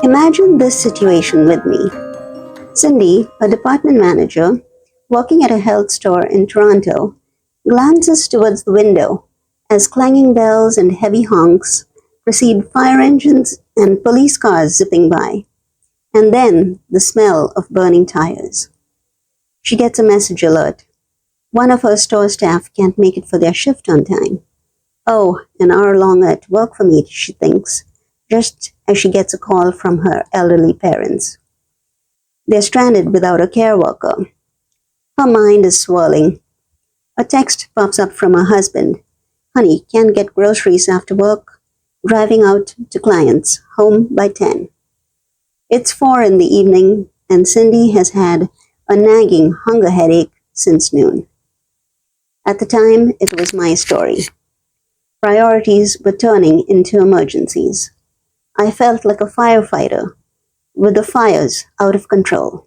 Imagine this situation with me. Cindy, a department manager, working at a health store in Toronto, glances towards the window as clanging bells and heavy honks precede fire engines and police cars zipping by, and then the smell of burning tires. She gets a message alert. One of her store staff can't make it for their shift on time. Oh, an hour longer at work for me, she thinks, just as she gets a call from her elderly parents. They're stranded without a care worker. Her mind is swirling. A text pops up from her husband. Honey, can't get groceries after work. Driving out to clients, home by 10. It's 4 in the evening, and Cindy has had a nagging hunger headache since noon. At the time, it was my story. Priorities were turning into emergencies. I felt like a firefighter, with the fires out of control.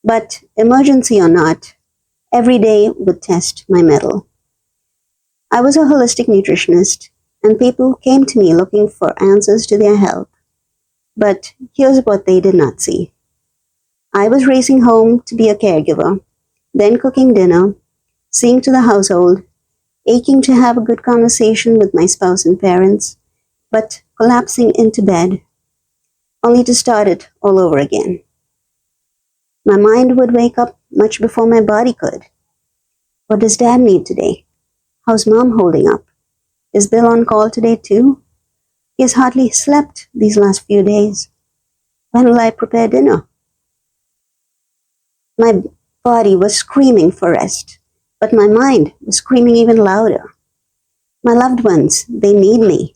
But emergency or not, every day would test my mettle. I was a holistic nutritionist, and people came to me looking for answers to their health. But here's what they did not see. I was racing home to be a caregiver, then cooking dinner, seeing to the household, aching to have a good conversation with my spouse and parents, but collapsing into bed, only to start it all over again. My mind would wake up much before my body could. What does Dad need today? How's Mom holding up? Is Bill on call today too? He has hardly slept these last few days. When will I prepare dinner? My body was screaming for rest, but my mind was screaming even louder. My loved ones, they need me.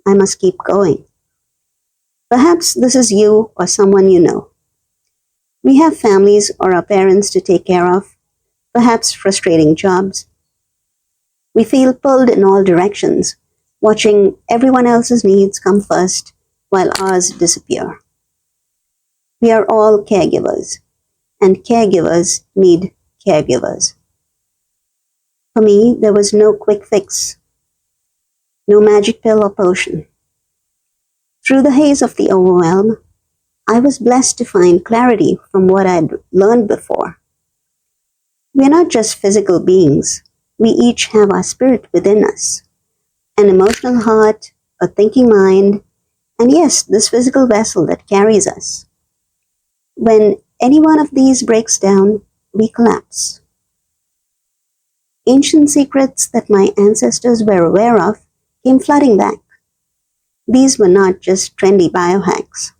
I must keep going. Perhaps this is you or someone you know. We have families or our parents to take care of, perhaps frustrating jobs. We feel pulled in all directions, watching everyone else's needs come first while ours disappear. We are all caregivers, and caregivers need caregivers. For me, there was no quick fix, no magic pill or potion. Through the haze of the overwhelm, I was blessed to find clarity from what I'd learned before. We are not just physical beings. We each have our spirit within us, an emotional heart, a thinking mind, and yes, this physical vessel that carries us. When any one of these breaks down, we collapse. Ancient secrets that my ancestors were aware of came flooding back. These were not just trendy biohacks.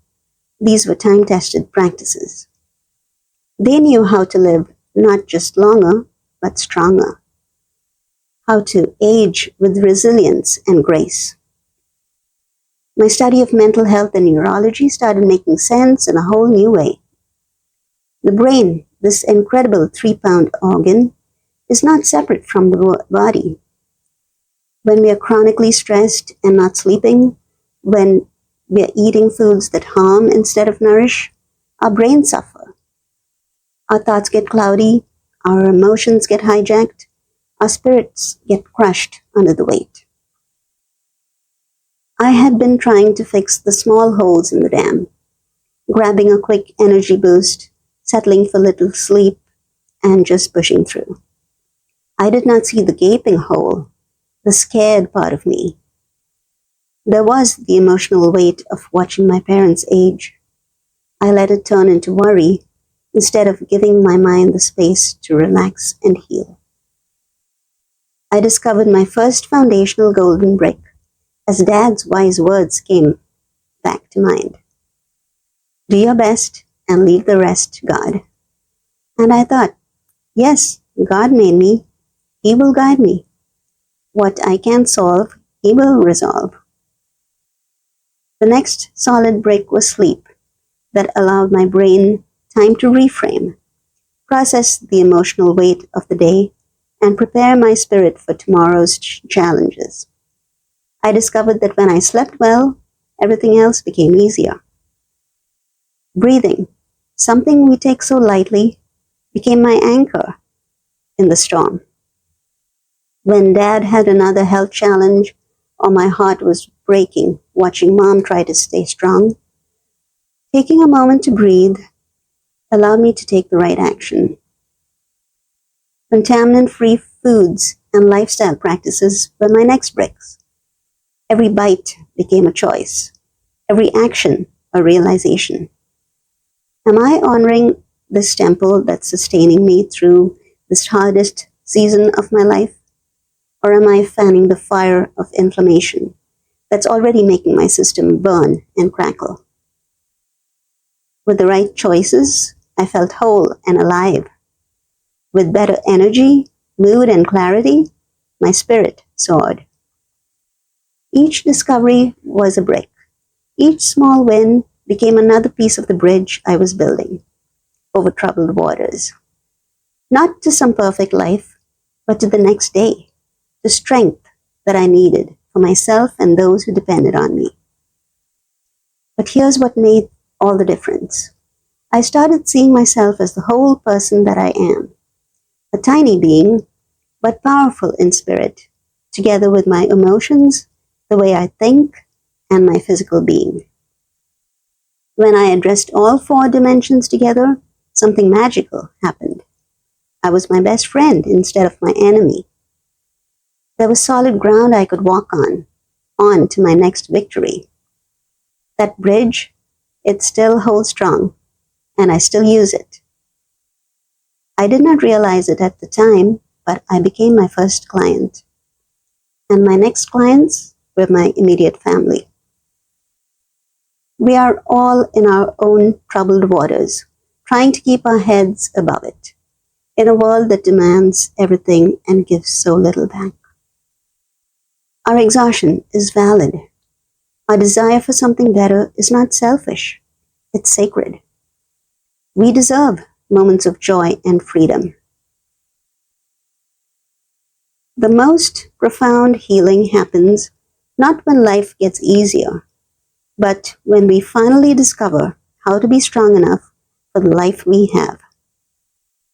These were time-tested practices. They knew how to live not just longer, but stronger. How to age with resilience and grace. My study of mental health and neurology started making sense in a whole new way. The brain, this incredible 3-pound organ, is not separate from the body. When we are chronically stressed and not sleeping, when we are eating foods that harm instead of nourish, our brains suffer. Our thoughts get cloudy, our emotions get hijacked, our spirits get crushed under the weight. I had been trying to fix the small holes in the dam, grabbing a quick energy boost, settling for little sleep, and just pushing through. I did not see the gaping hole, the scared part of me. There was the emotional weight of watching my parents age. I let it turn into worry instead of giving my mind the space to relax and heal. I discovered my first foundational golden brick as Dad's wise words came back to mind. Do your best and leave the rest to God. And I thought, yes, God made me. He will guide me. What I can't solve, He will resolve. The next solid brick was sleep that allowed my brain time to reframe. process the emotional weight of the day, and prepare my spirit for tomorrow's challenges. I discovered that when I slept well, everything else became easier. Breathing, something we take so lightly, became my anchor in the storm. When Dad had another health challenge, or my heart was breaking watching Mom try to stay strong, taking a moment to breathe allowed me to take the right action. Contaminant-free foods and lifestyle practices were my next bricks. Every bite became a choice, every action a realization. Am I honoring this temple that's sustaining me through this hardest season of my life? Or am I fanning the fire of inflammation that's already making my system burn and crackle? With the right choices, I felt whole and alive. With better energy, mood, and clarity, my spirit soared. Each discovery was a brick. Each small win became another piece of the bridge I was building over troubled waters. Not to some perfect life, but to the next day, the strength that I needed for myself and those who depended on me. But here's what made all the difference. I started seeing myself as the whole person that I am, a tiny being, but powerful in spirit, together with my emotions, the way I think, and my physical being. When I addressed all four dimensions together, something magical happened. I was my best friend instead of my enemy. There was solid ground I could walk on to my next victory. That bridge, it still holds strong, and I still use it. I did not realize it at the time, but I became my first client. And my next clients were my immediate family. We are all in our own troubled waters, trying to keep our heads above it, in a world that demands everything and gives so little back. Our exhaustion is valid. Our desire for something better is not selfish, it's sacred. We deserve moments of joy and freedom. The most profound healing happens not when life gets easier, but when we finally discover how to be strong enough for the life we have.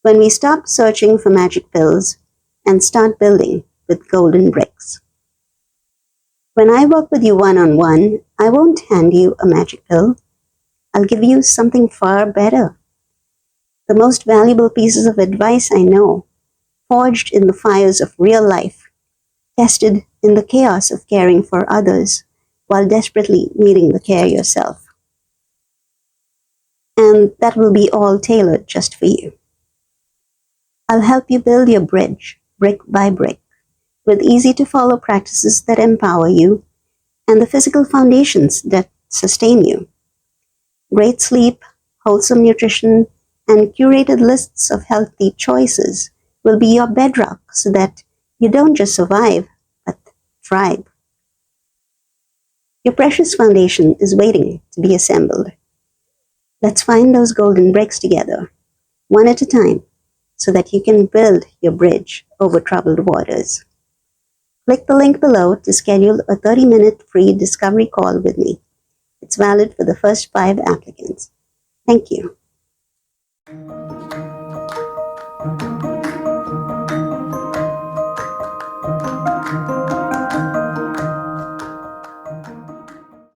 When we stop searching for magic pills and start building with golden bricks. When I work with you one-on-one, I won't hand you a magic pill. I'll give you something far better. The most valuable pieces of advice I know, forged in the fires of real life, tested in the chaos of caring for others while desperately needing the care yourself. And that will be all tailored just for you. I'll help you build your bridge, brick by brick, with easy-to-follow practices that empower you and the physical foundations that sustain you. Great sleep, wholesome nutrition, and curated lists of healthy choices will be your bedrock so that you don't just survive, but thrive. Your precious foundation is waiting to be assembled. Let's find those golden bricks together, one at a time, so that you can build your bridge over troubled waters. Click the link below to schedule a 30-minute free discovery call with me. It's valid for the first 5 applicants. Thank you.